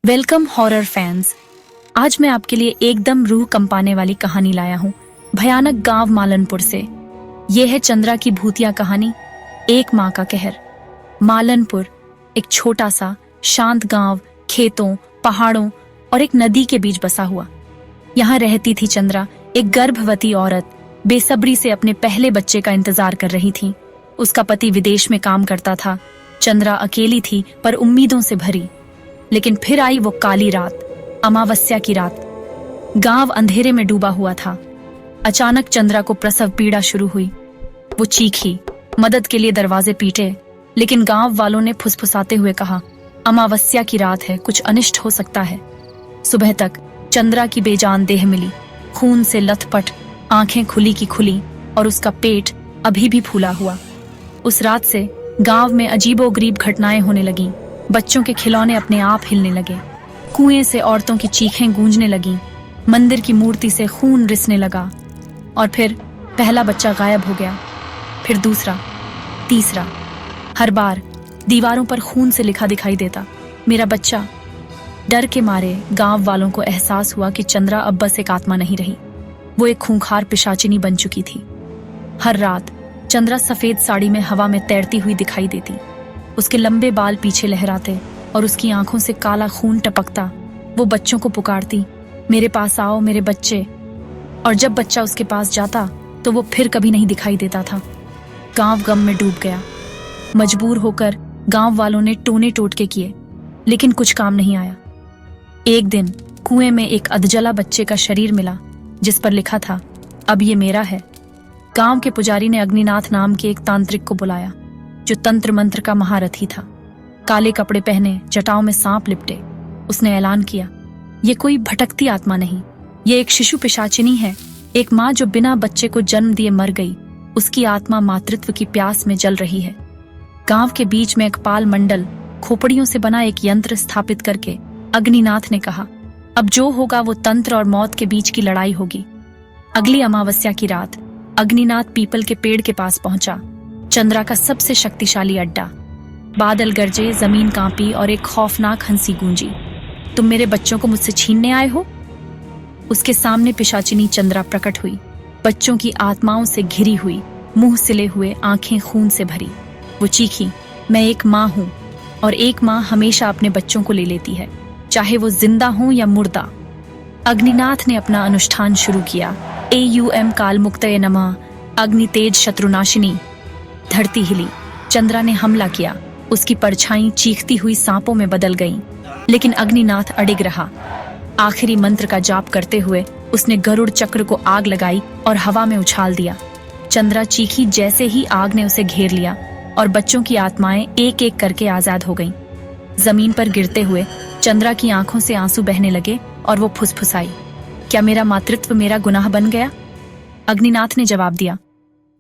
Welcome horror fans. आज मैं आपके लिए एकदम रूह कंपाने वाली कहानी लाया हूँ भयानक गांव मालनपुर से। यह है चंद्रा की भूतिया कहानी, एक माँ का कहर। मालनपुर एक छोटा सा शांत गांव, खेतों, पहाड़ों और एक नदी के बीच बसा हुआ। यहाँ रहती थी चंद्रा, एक गर्भवती औरत, बेसब्री से अपने पहले बच्चे का इंतजार कर रही थी। उसका पति विदेश में काम करता था। चंद्रा अकेली थी पर उम्मीदों से भरी। लेकिन फिर आई वो काली रात, अमावस्या की रात। गांव अंधेरे में डूबा हुआ था। अचानक चंद्रा को प्रसव पीड़ा शुरू हुई। वो चीखी, मदद के लिए दरवाजे पीटे, लेकिन गांव वालों ने फुसफुसाते हुए कहा, अमावस्या की रात है, कुछ अनिष्ट हो सकता है। सुबह तक चंद्रा की बेजान देह मिली, खून से लथपथ, आंखें खुली की खुली और उसका पेट अभी भी फूला हुआ। उस रात से गांव में अजीबोगरीब घटनाएं होने लगीं। बच्चों के खिलौने अपने आप हिलने लगे, कुएं से औरतों की चीखें गूंजने लगीं, मंदिर की मूर्ति से खून रिसने लगा। और फिर पहला बच्चा गायब हो गया, फिर दूसरा, तीसरा। हर बार दीवारों पर खून से लिखा दिखाई देता, मेरा बच्चा। डर के मारे गांव वालों को एहसास हुआ कि चंद्रा अब बस एक आत्मा नहीं रही, वो एक खूंखार पिशाचिनी बन चुकी थी। हर रात चंद्रा सफेद साड़ी में हवा में तैरती हुई दिखाई देती। उसके लंबे बाल पीछे लहराते और उसकी आंखों से काला खून टपकता। वो बच्चों को पुकारती, मेरे पास आओ मेरे बच्चे। और जब बच्चा उसके पास जाता तो वो फिर कभी नहीं दिखाई देता था। गांव गम में डूब गया। मजबूर होकर गांव वालों ने टोने टोटके किए, लेकिन कुछ काम नहीं आया। एक दिन कुएं में एक अधजला बच्चे का शरीर मिला, जिस पर लिखा था, अब ये मेरा है। गांव के पुजारी ने अग्निनाथ नाम के एक तांत्रिक को बुलाया, जो तंत्र मंत्र का महारथी था। काले कपड़े पहने, जटाओं में सांप लिपटे, उसने ऐलान किया, ये कोई भटकती आत्मा नहीं, ये एक शिशु पिशाचिनी है। एक माँ जो बिना बच्चे को जन्म दिए मर गई, उसकी आत्मा मातृत्व की प्यास में जल रही है। गांव के बीच में एक पाल मंडल, खोपड़ियों से बना एक यंत्र स्थापित करके अग्निनाथ ने कहा, अब जो होगा वो तंत्र और मौत के बीच की लड़ाई होगी। अगली अमावस्या की रात अग्निनाथ पीपल के पेड़ के पास पहुंचा, चंद्रा का सबसे शक्तिशाली अड्डा। बादल गरजे, जमीन कांपी और एक खौफनाक हंसी गूंजी, तुम मेरे बच्चों को मुझसे छीनने आए हो? उसके सामने पिशाचिनी चंद्रा प्रकट हुई, बच्चों की आत्माओं से घिरी हुई, मुंह सिले हुए, आंखें खून से भरी। वो चीखी, मैं एक माँ हूं और एक माँ हमेशा अपने बच्चों को ले लेती है, चाहे वो जिंदा हो या मुर्दा। अग्निनाथ ने अपना अनुष्ठान शुरू किया, AUM कालमुक्तये नमः, अग्नि तेज शत्रुनाशिनी। धरती हिली, चंद्रा ने हमला किया, उसकी परछाई चीखती हुई सांपों में बदल गईं, लेकिन अग्निनाथ अडिग रहा। आखिरी मंत्र का जाप करते हुए उसने गरुड़ चक्र को आग लगाई और हवा में उछाल दिया। चंद्रा चीखी जैसे ही आग ने उसे घेर लिया और बच्चों की आत्माएं एक एक करके आजाद हो गईं। जमीन पर गिरते हुए चंद्रा की आंखों से आंसू बहने लगे और वो फुसफुसाई, क्या मेरा मातृत्व मेरा गुनाह बन गया? अग्निनाथ ने जवाब दिया,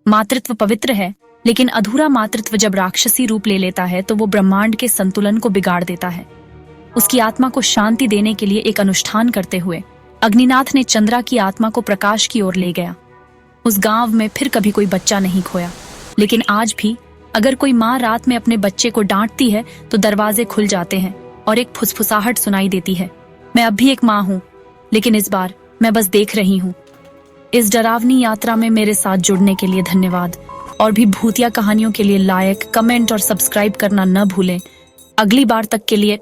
मातृत्व पवित्र है, लेकिन अधूरा मातृत्व जब राक्षसी रूप ले लेता है तो वो ब्रह्मांड के संतुलन को बिगाड़ देता है। उसकी आत्मा को शांति देने के लिए एक अनुष्ठान करते हुए अग्निनाथ ने चंद्रा की आत्मा को प्रकाश की ओर ले गया। उस गांव में फिर कभी कोई बच्चा नहीं खोया, लेकिन आज भी अगर कोई माँ रात में अपने बच्चे को डांटती है तो दरवाजे खुल जाते हैं और एक फुसफुसाहट सुनाई देती है, मैं अब भी एक माँ हूँ, लेकिन इस बार मैं बस देख रही हूँ। इस डरावनी यात्रा में मेरे साथ जुड़ने के लिए धन्यवाद। और भी भूतिया कहानियों के लिए लाइक, कमेंट और सब्सक्राइब करना न भूलें। अगली बार तक के लिए